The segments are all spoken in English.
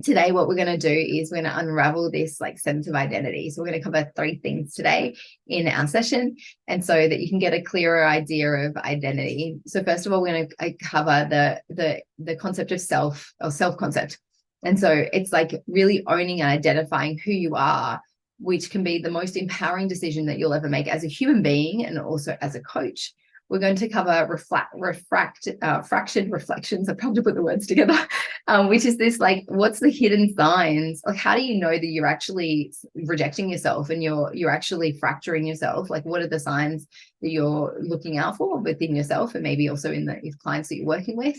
today what we're going to do is we're going to unravel this like sense of identity. So we're going to cover 3 things today in our session, and so that you can get a clearer idea of identity. So first of all, we're going to cover the concept of self, or self-concept. And so it's like really owning and identifying who you are, which can be the most empowering decision that you'll ever make as a human being and also as a coach. We're going to cover fractured reflections. I probably put the words together, which is this, like, what's the hidden signs? Like, how do you know that you're actually rejecting yourself and you're actually fracturing yourself? Like, what are the signs that you're looking out for within yourself, and maybe also in the clients that you're working with?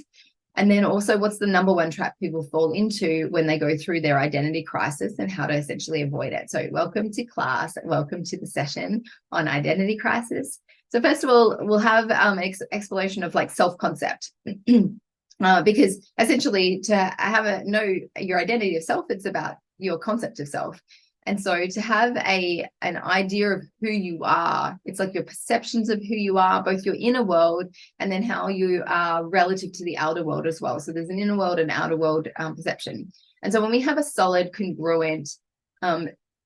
And then also, what's the number one trap people fall into when they go through their identity crisis, and how to essentially avoid it? So welcome to class. Welcome to the session on identity crisis. So first of all, we'll have an exploration of like self-concept, because essentially to know your identity of self, it's about your concept of self. And so to have an idea of who you are, it's like your perceptions of who you are, both your inner world and then how you are relative to the outer world as well. So there's an inner world and outer world perception. And so when we have a solid, congruent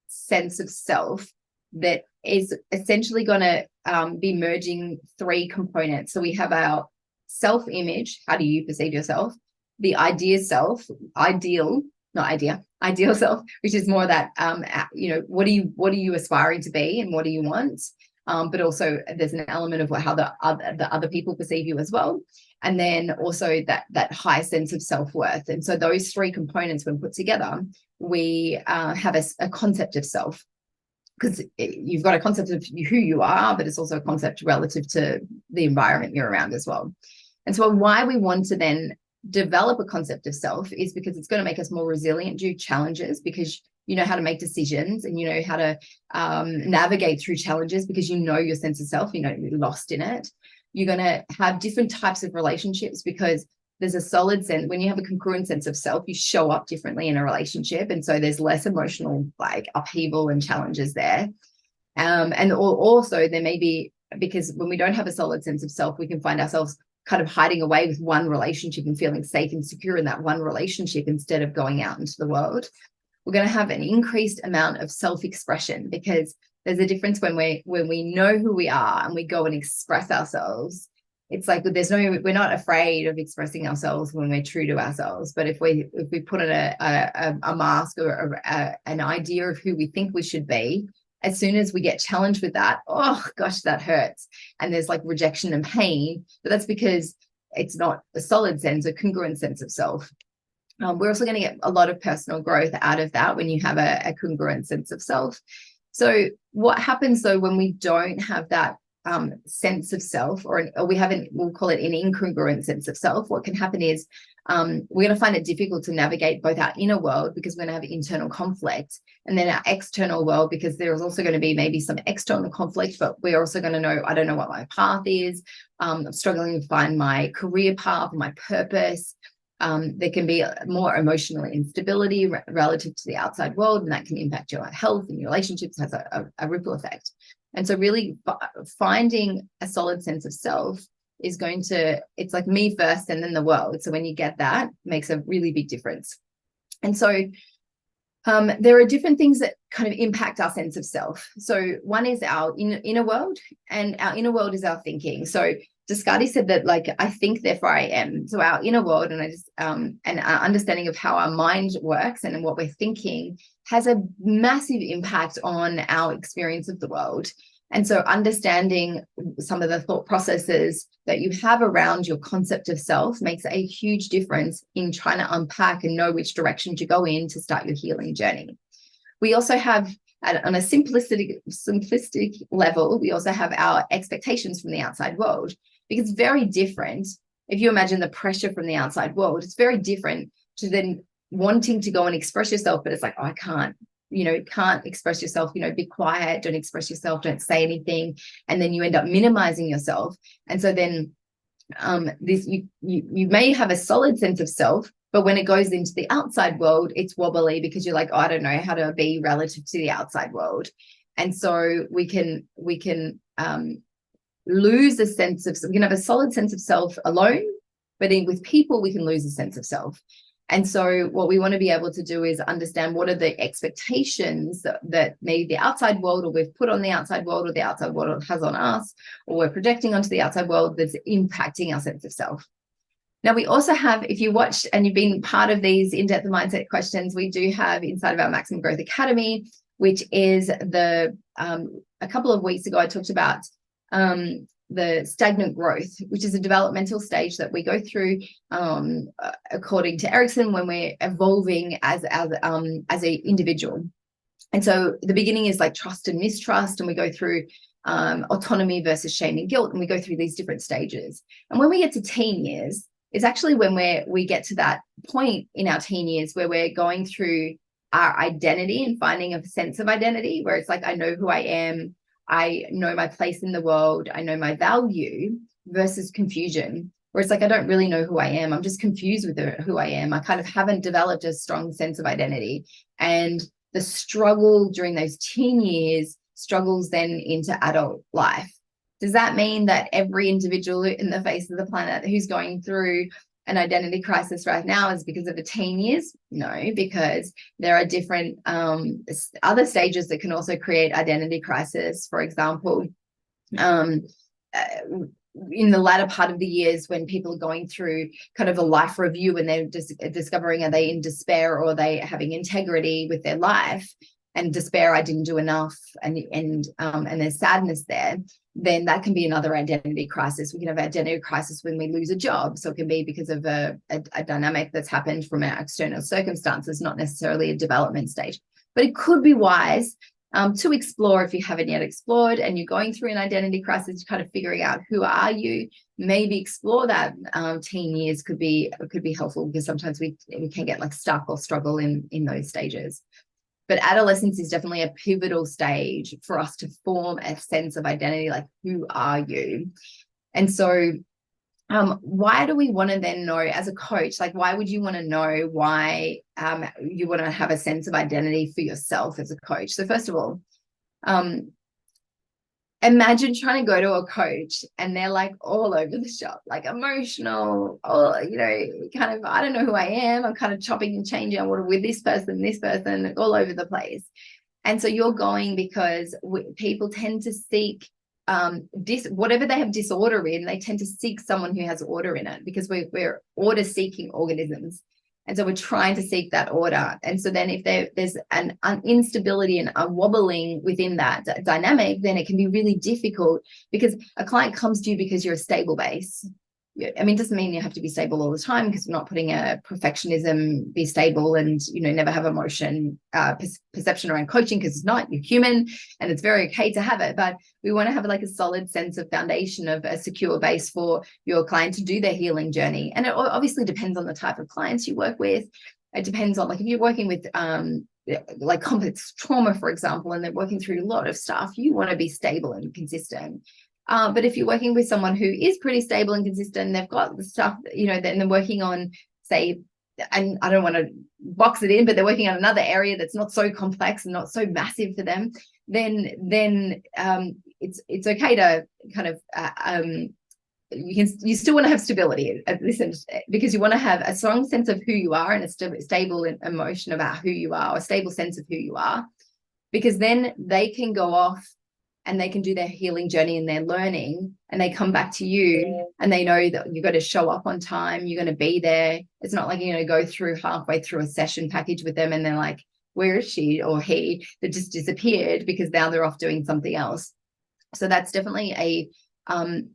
sense of self that is essentially going to be merging 3 components. So we have our self-image, how do you perceive yourself? The ideal self, which is more that, what are you aspiring to be and what do you want? But also there's an element of how the other people perceive you as well. And then also that high sense of self-worth. And so those 3 components, when put together, we have a concept of self. Because you've got a concept of who you are, but it's also a concept relative to the environment you're around as well. And so why we want to then develop a concept of self is because it's going to make us more resilient to challenges, because you know how to make decisions and you know how to navigate through challenges, because you know your sense of self, you're lost in it. You're going to have different types of relationships, because there's a solid sense, when you have a congruent sense of self, you show up differently in a relationship. And so there's less emotional like upheaval and challenges there. And also there may be, because when we don't have a solid sense of self, we can find ourselves kind of hiding away with one relationship and feeling safe and secure in that one relationship instead of going out into the world. We're going to have an increased amount of self-expression, because there's a difference when we know who we are and we go and express ourselves. It's like we're not afraid of expressing ourselves when we're true to ourselves. But if we put on a mask or an idea of who we think we should be, as soon as we get challenged with that, oh gosh, that hurts. And there's like rejection and pain, but that's because it's not a solid sense, a congruent sense of self. We're also going to get a lot of personal growth out of that when you have a congruent sense of self. So what happens though when we don't have that sense of self, or we'll call it an incongruent sense of self? What can happen is we're going to find it difficult to navigate both our inner world, because we're going to have internal conflict, and then our external world, because there's also going to be maybe some external conflict, but we're also going to know, I don't know what my path is. I'm struggling to find my career path, my purpose. There can be more emotional instability relative to the outside world, and that can impact your health and your relationships, has a ripple effect. And so really finding a solid sense of self is it's like me first and then the world. So when you get that, it makes a really big difference. And so there are different things that kind of impact our sense of self. So one is our inner world, and our inner world is our thinking. So Descartes said that, like, I think, therefore I am. So our inner world and our understanding of how our mind works and what we're thinking has a massive impact on our experience of the world. And so understanding some of the thought processes that you have around your concept of self makes a huge difference in trying to unpack and know which direction to go in to start your healing journey. We also have, on a simplistic level, we also have our expectations from the outside world, because it's very different. If you imagine the pressure from the outside world, it's very different to then wanting to go and express yourself, but it's like, oh, I can't. Can't express yourself, be quiet, don't express yourself, don't say anything. And then you end up minimizing yourself. And so then you may have a solid sense of self, but when it goes into the outside world, it's wobbly, because you're like, oh, I don't know how to be relative to the outside world. And so we can lose a sense of, we can have a solid sense of self alone, but with people, we can lose a sense of self. And so what we want to be able to do is understand what are the expectations that maybe the outside world, or we've put on the outside world, or the outside world has on us, or we're projecting onto the outside world, that's impacting our sense of self. Now, we also have, if you watched and you've been part of these in-depth mindset questions, we do have inside of our Maximum Growth Academy, which is a couple of weeks ago, I talked about the stagnant growth, which is a developmental stage that we go through, according to Erickson, when we're evolving as an individual. And so the beginning is like trust and mistrust, and we go through autonomy versus shame and guilt, and we go through these different stages. And when we get to teen years, it's actually when we get to that point in our teen years where we're going through our identity and finding a sense of identity, where it's like, I know who I am, I know my place in the world, I know my value, versus confusion, where it's like, I don't really know who I am, I'm just confused with who I am. I kind of haven't developed a strong sense of identity. And the struggle during those teen years struggles then into adult life. Does that mean that every individual in the face of the planet who's going through an identity crisis right now is because of the teen years? No, because there are different other stages that can also create identity crisis. For example, in the latter part of the years, when people are going through kind of a life review and they're just discovering, are they in despair, or are they having integrity with their life, and despair, I didn't do enough, and there's sadness there, then that can be another identity crisis. We can have identity crisis when we lose a job. So it can be because of a dynamic that's happened from our external circumstances, not necessarily a development stage. But it could be wise to explore, if you haven't yet explored and you're going through an identity crisis, kind of figuring out who are you. Maybe explore that. Teen years could be helpful, because sometimes we can get like stuck or struggle in those stages. But adolescence is definitely a pivotal stage for us to form a sense of identity, like, who are you? And so why do we want to then know, as a coach, like, why would you want to know why you want to have a sense of identity for yourself as a coach? So first of all, imagine trying to go to a coach and they're like all over the shop, like emotional, or, kind of, I don't know who I am. I'm kind of chopping and changing. I want to with this person, all over the place. And so you're going because people tend to seek whatever they have disorder in, they tend to seek someone who has order in it, because we're order seeking organisms. And so we're trying to seek that order. And so then if there's an instability and a wobbling within that dynamic, then it can be really difficult, because a client comes to you because you're a stable base. I mean, it doesn't mean you have to be stable all the time, because we're not putting a perfectionism, be stable and, never have emotion, perception around coaching, because it's not, you're human and it's very okay to have it. But we want to have like a solid sense of foundation, of a secure base for your client to do their healing journey. And it obviously depends on the type of clients you work with. It depends on, like, if you're working with like complex trauma, for example, and they're working through a lot of stuff, you want to be stable and consistent. But if you're working with someone who is pretty stable and consistent, they've got the stuff, then they're working on, say, and I don't want to box it in, but they're working on another area that's not so complex and not so massive for them, then it's okay to kind of you still want to have stability at this end, because you want to have a strong sense of who you are and a stable emotion about who you are, or a stable sense of who you are, because then they can go off and they can do their healing journey and their learning, and they come back to you and they know that you've got to show up on time, you're going to be there. It's not like you're going to go through halfway through a session package with them and they're like, where is she or he, that just disappeared because now they're off doing something else. So that's definitely a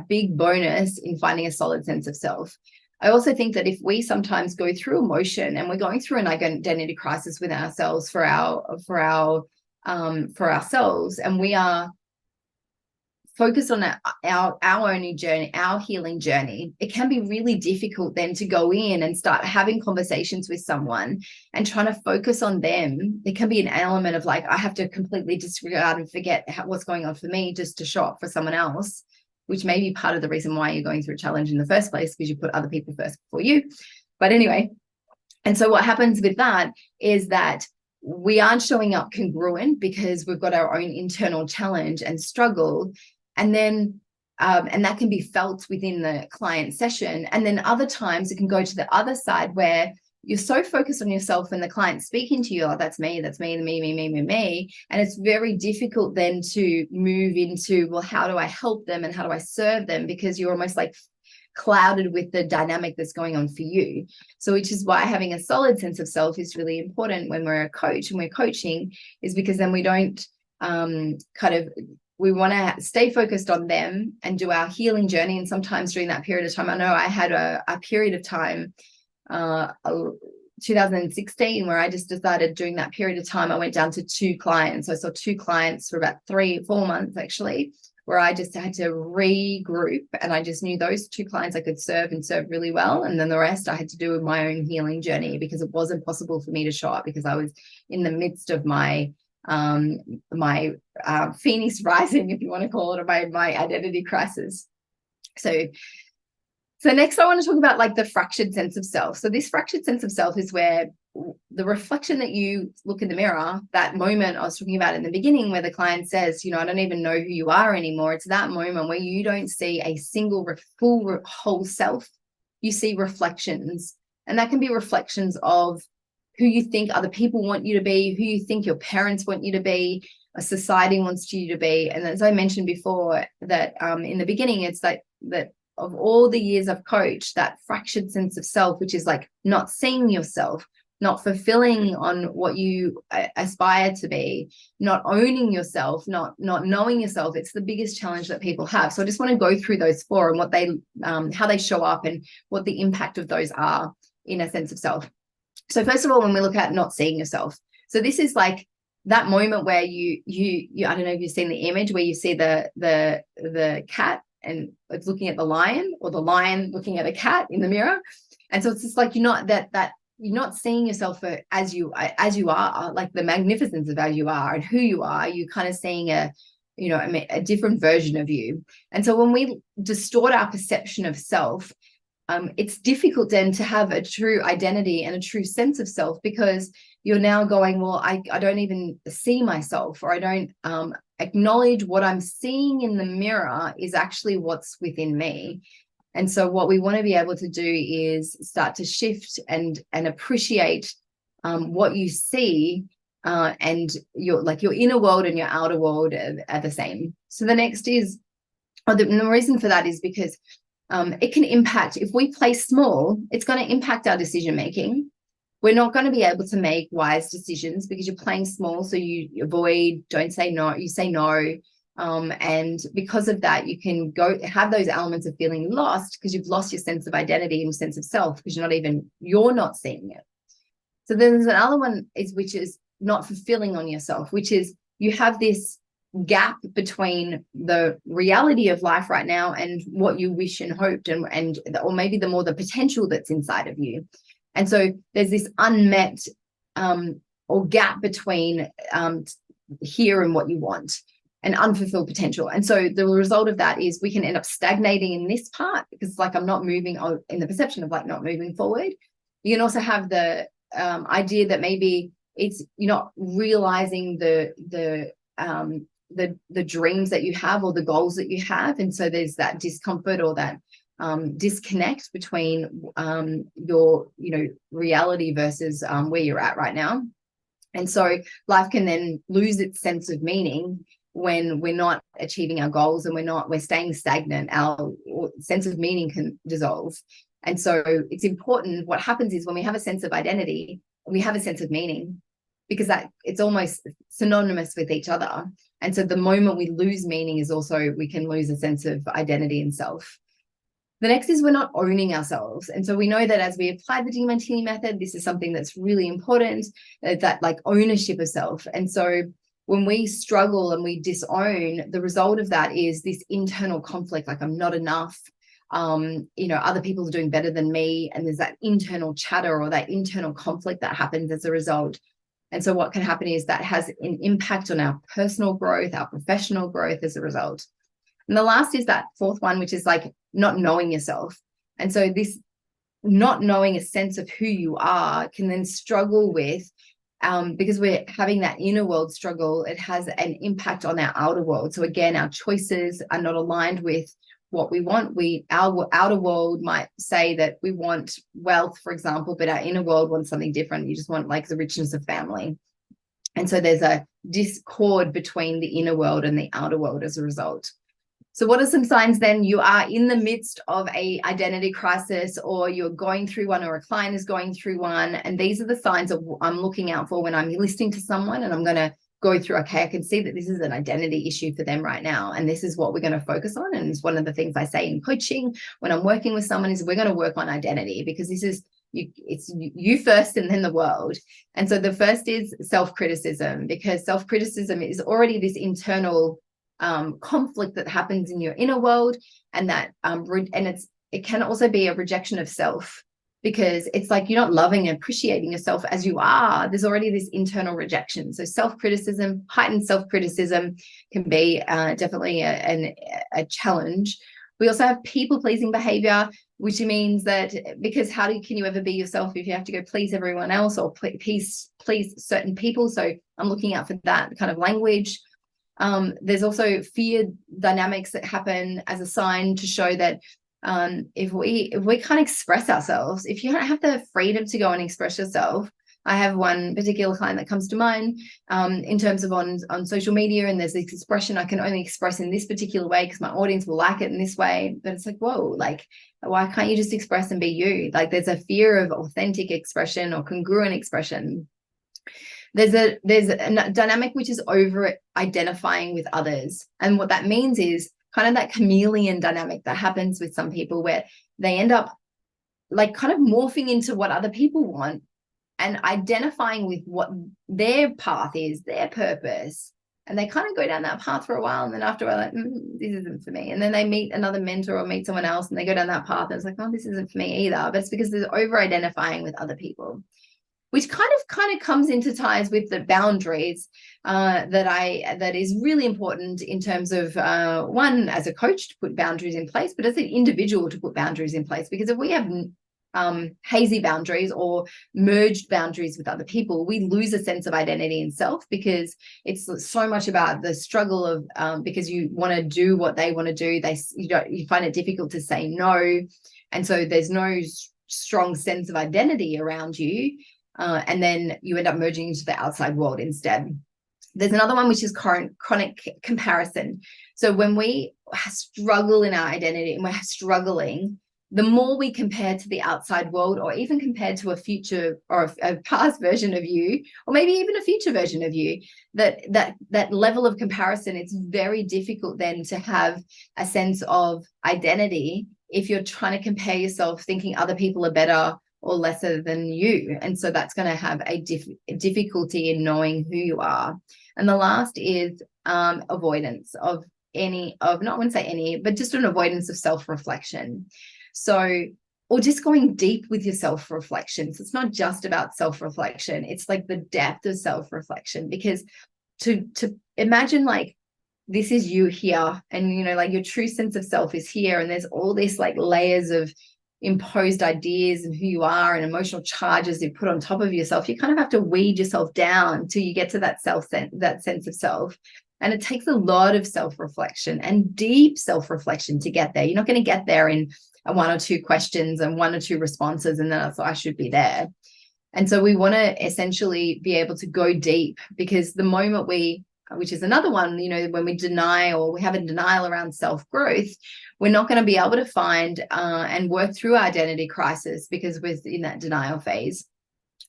big bonus in finding a solid sense of self. I also think that if we sometimes go through emotion and we're going through an identity crisis with ourselves for ourselves, and we are focused on our own journey, our healing journey, it can be really difficult then to go in and start having conversations with someone and trying to focus on them. There can be an element of like, I have to completely disregard and forget what's going on for me just to show up for someone else, which may be part of the reason why you're going through a challenge in the first place, because you put other people first before you. But anyway, and so what happens with that is that we aren't showing up congruent, because we've got our own internal challenge and struggle. And then, and that can be felt within the client session. And then other times it can go to the other side, where you're so focused on yourself when the client's speaking to you, like, that's me, me. And it's very difficult then to move into, well, how do I help them and how do I serve them? Because you're almost like clouded with the dynamic that's going on for you. So which is why having a solid sense of self is really important when we're a coach and we're coaching, is because then we don't we want to stay focused on them and do our healing journey. And sometimes during that period of time, I know I had a period of time, 2016, where I just decided during that period of time, I went down to 2 clients. I saw 2 clients for about 3-4 months, actually, where I just had to regroup. And I just knew those 2 clients I could serve and serve really well. And then the rest I had to do with my own healing journey, because it wasn't possible for me to show up, because I was in the midst of my phoenix rising, if you want to call it, or my identity crisis. So next I want to talk about like the fractured sense of self. So this fractured sense of self is where the reflection that you look in the mirror, that moment I was talking about in the beginning, where the client says, I don't even know who you are anymore. It's that moment where you don't see a single full whole self. You see reflections, and that can be reflections of who you think other people want you to be, who you think your parents want you to be, a society wants you to be. And as I mentioned before, that in the beginning, it's like that of all the years I've coached, that fractured sense of self, which is like not seeing yourself, not fulfilling on what you aspire to be, not owning yourself, not knowing yourself. It's the biggest challenge that people have. So I just want to go through those 4 and what they, how they show up and what the impact of those are in a sense of self. So first of all, when we look at not seeing yourself, so this is like that moment where you I don't know if you've seen the image where you see the cat and it's looking at the lion, or the lion looking at a cat in the mirror. And so it's just like, you're not seeing yourself as you are, like the magnificence of as you are and who you are. You're kind of seeing a different version of you. And so when we distort our perception of self, it's difficult then to have a true identity and a true sense of self, because you're now going, well, I don't even see myself, or I don't acknowledge what I'm seeing in the mirror is actually what's within me. And so what we want to be able to do is start to shift and appreciate what you see, and your inner world and your outer world are the same. So the next is, the reason for that is because it can impact, if we play small, it's going to impact our decision making. We're not going to be able to make wise decisions because you're playing small. So you avoid, don't say no, you say no. And because of that, you can go have those elements of feeling lost, because you've lost your sense of identity and sense of self, because you're not seeing it. So then there's another one which is not fulfilling on yourself, which is you have this gap between the reality of life right now and what you wish and hoped, or maybe the potential that's inside of you. And so there's this unmet or gap between here and what you want, and unfulfilled potential. And so the result of that is we can end up stagnating in this part, because it's like I'm not moving, in the perception of like not moving forward. You can also have the idea that maybe you're not realizing the dreams that you have or the goals that you have. And so there's that discomfort or that disconnect between your reality versus where you're at right now. And so life can then lose its sense of meaning when we're not achieving our goals and we're staying stagnant. Our sense of meaning can dissolve. And so it's important. What happens is when we have a sense of identity, we have a sense of meaning, because that it's almost synonymous with each other. And so the moment we lose meaning is also, we can lose a sense of identity and self. The next is we're not owning ourselves. And so we know that as we apply the Diamantini method, this is something that's really important, that like ownership of self. And so when we struggle and we disown, the result of that is this internal conflict, like I'm not enough, other people are doing better than me. And there's that internal chatter or that internal conflict that happens as a result. And so what can happen is that has an impact on our personal growth, our professional growth as a result. And the last is that 4th one, which is like not knowing yourself. And so this not knowing a sense of who you are can then struggle with, because we're having that inner world struggle, it has an impact on our outer world. So again, our choices are not aligned with what we want. Our outer world might say that we want wealth, for example, but our inner world wants something different. You just want like the richness of family. And so there's a discord between the inner world and the outer world as a result. So what are some signs then? You are in the midst of a identity crisis, or you're going through one, or a client is going through one. And these are the signs that I'm looking out for when I'm listening to someone, and I'm going to go through, okay, I can see that this is an identity issue for them right now, and this is what we're going to focus on. And it's one of the things I say in coaching when I'm working with someone is we're going to work on identity, because this is it's you first and then the world. And so the first is self-criticism, because self-criticism is already this internal conflict that happens in your inner world, and that it can also be a rejection of self, because it's like you're not loving and appreciating yourself as you are. There's already this internal rejection. So heightened self-criticism can be definitely a challenge. We also have people-pleasing behavior, which means that, because can you ever be yourself if you have to go please everyone else, or please certain people? So I'm looking out for that kind of language. There's also fear dynamics that happen as a sign to show that if we can't express ourselves, if you don't have the freedom to go and express yourself. I have one particular client that comes to mind in terms of on social media, and there's this expression I can only express in this particular way because my audience will like it in this way. But it's like, whoa, like, why can't you just express and be you? Like, there's a fear of authentic expression or congruent expression. There's a dynamic which is over identifying with others. And what that means is kind of that chameleon dynamic that happens with some people, where they end up like kind of morphing into what other people want and identifying with what their path is, their purpose. And they kind of go down that path for a while. And then after a while, like, this isn't for me. And then they meet another mentor or meet someone else and they go down that path. And it's like, oh, this isn't for me either. But it's because there's over identifying with other people, which kind of comes into ties with the boundaries that is really important in terms of one, as a coach to put boundaries in place, but as an individual to put boundaries in place. Because if we have hazy boundaries or merged boundaries with other people, we lose a sense of identity in self, because it's so much about the struggle of because you want to do what they want to do. You find it difficult to say no, and so there's no strong sense of identity around you. And then you end up merging into the outside world instead. There's another one, which is chronic comparison. So when we struggle in our identity and we're struggling, the more we compare to the outside world, or even compared to a future or a past version of you, or maybe even a future version of you, that level of comparison, it's very difficult then to have a sense of identity if you're trying to compare yourself thinking other people are better or lesser than you. And so that's going to have a difficulty in knowing who you are. And the last is avoidance of not want to say any, but just an avoidance of self-reflection. So, or just going deep with your self-reflection. So it's not just about self-reflection. It's like the depth of self-reflection, because to imagine like this is you here, and, like your true sense of self is here. And there's all these like layers of imposed ideas and who you are and emotional charges you put on top of yourself. You kind of have to weed yourself down till you get to that sense of self. And it takes a lot of self-reflection and deep self-reflection to get there. You're not going to get there in one or two questions and one or two responses and then I should be there. And so we want to essentially be able to go deep, because the moment which is another one, when we deny or we have a denial around self-growth, we're not going to be able to find and work through our identity crisis, because we're in that denial phase.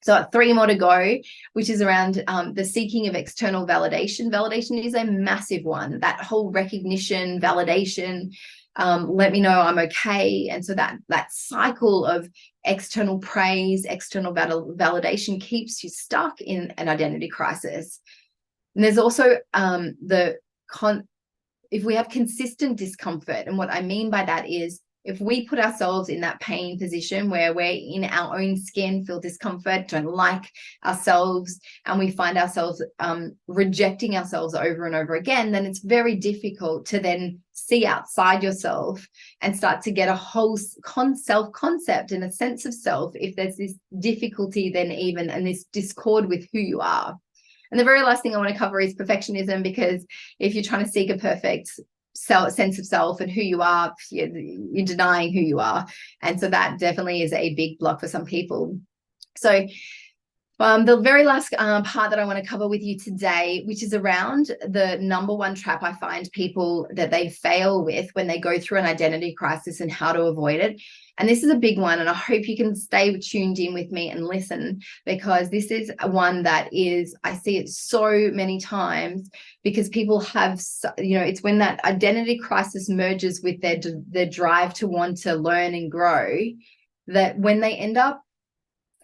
So 3 more to go, which is around the seeking of external validation. Validation is a massive one. That whole recognition, validation, let me know I'm okay. And so that cycle of external praise, external validation keeps you stuck in an identity crisis. And there's also if we have consistent discomfort, and what I mean by that is if we put ourselves in that pain position where we're in our own skin, feel discomfort, don't like ourselves, and we find ourselves rejecting ourselves over and over again, then it's very difficult to then see outside yourself and start to get a whole self-concept and a sense of self if there's this difficulty then even, and this discord with who you are. And the very last thing I want to cover is perfectionism, because if you're trying to seek a perfect sense of self and who you are. You're denying who you are. And so that definitely is a big block for some people. So the very last part that I want to cover with you today, which is around the number one trap I find people that they fail with when they go through an identity crisis and how to avoid it. And this is a big one, and I hope you can stay tuned in with me and listen, because this is one that is, I see it so many times, because people have, it's when that identity crisis merges with their drive to want to learn and grow, that when they end up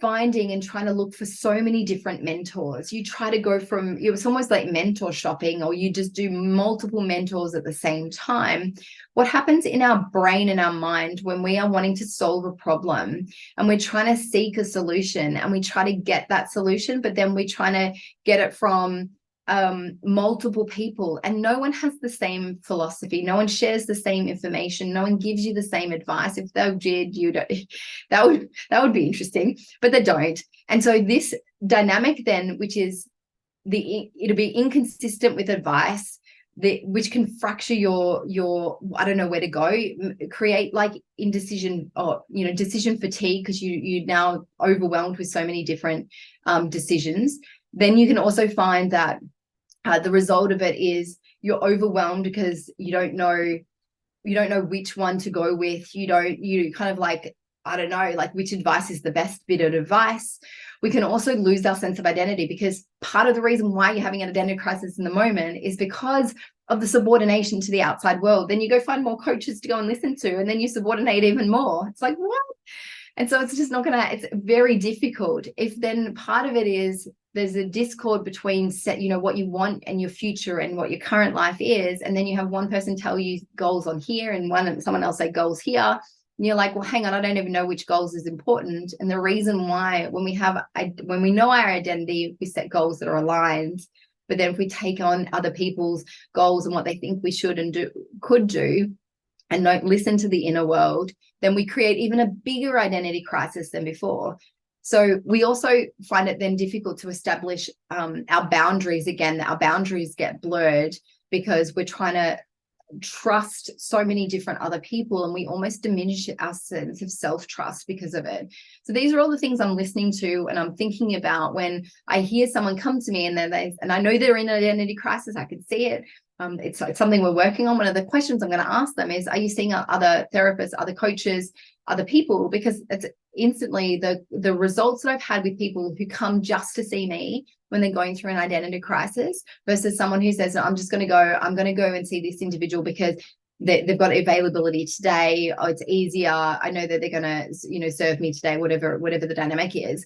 finding and trying to look for so many different mentors, you try to go from, it's almost like mentor shopping, or you just do multiple mentors at the same time. What happens in our brain and our mind when we are wanting to solve a problem and we're trying to seek a solution and we try to get that solution, but then we're trying to get it from multiple people, and no one has the same philosophy, no one shares the same information, no one gives you the same advice. If they did, that would be interesting, but they don't. And so this dynamic then, which is it'll be inconsistent with advice, which can fracture your I don't know where to go, create like indecision, or decision fatigue, because you're now overwhelmed with so many different decisions. Then you can also find that the result of it is you're overwhelmed because you don't know which one to go with. You kind of like, I don't know, like which advice is the best bit of advice. We can also lose our sense of identity, because part of the reason why you're having an identity crisis in the moment is because of the subordination to the outside world. Then you go find more coaches to go and listen to, and then you subordinate even more. It's like, what? And so it's just not it's very difficult. If then part of it is there's a discord between what you want and your future and what your current life is, and then you have one person tell you goals on here and someone else say goals here, and you're like, well, hang on, I don't even know which goals is important. And the reason why, when we know our identity, we set goals that are aligned, but then if we take on other people's goals and what they think we should and could do, and don't listen to the inner world, then we create even a bigger identity crisis than before. So we also find it then difficult to establish our boundaries again. Our boundaries get blurred because we're trying to trust so many different other people, and we almost diminish our sense of self-trust because of it. So these are all the things I'm listening to and I'm thinking about when I hear someone come to me and I know they're in an identity crisis. I can see it. It's something we're working on. One of the questions I'm going to ask them is, are you seeing other therapists, other coaches, other people? Because it's instantly the results that I've had with people who come just to see me when they're going through an identity crisis versus someone who says, no, I'm going to go and see this individual because they've got availability today. Oh, it's easier. I know that they're going to, serve me today, whatever the dynamic is.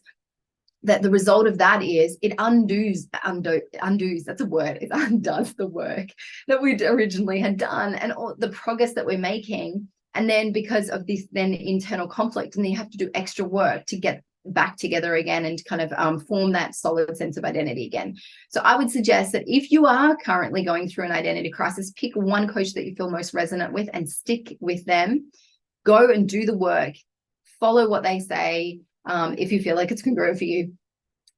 That the result of that is it undoes, that's a word, it undoes the work that we originally had done and all the progress that we're making. And then because of this then internal conflict, and then you have to do extra work to get back together again and kind of form that solid sense of identity again. So I would suggest that if you are currently going through an identity crisis, pick one coach that you feel most resonant with and stick with them. Go and do the work. Follow what they say. If you feel like it's congruent for you,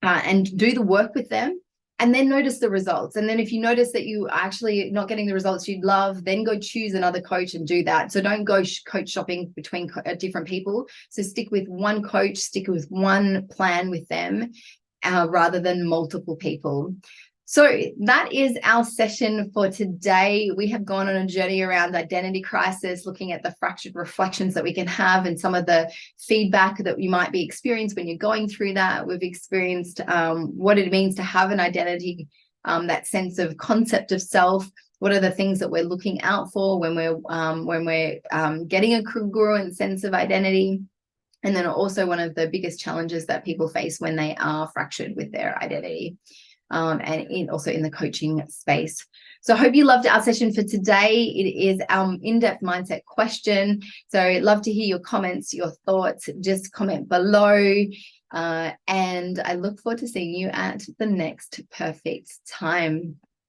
and do the work with them, and then notice the results. And then if you notice that you are actually not getting the results you'd love, then go choose another coach and do that. So don't go coach shopping between different people. So stick with one coach, stick with one plan with them, rather than multiple people. So that is our session for today. We have gone on a journey around identity crisis, looking at the fractured reflections that we can have and some of the feedback that you might be experiencing when you're going through that. We've experienced what it means to have an identity, that sense of concept of self. What are the things that we're looking out for when we're getting a congruent sense of identity? And then also one of the biggest challenges that people face when they are fractured with their identity. And also in the coaching space. So I hope you loved our session for today. It is our in-depth mindset question. So I'd love to hear your comments, your thoughts. Just comment below. And I look forward to seeing you at the next perfect time.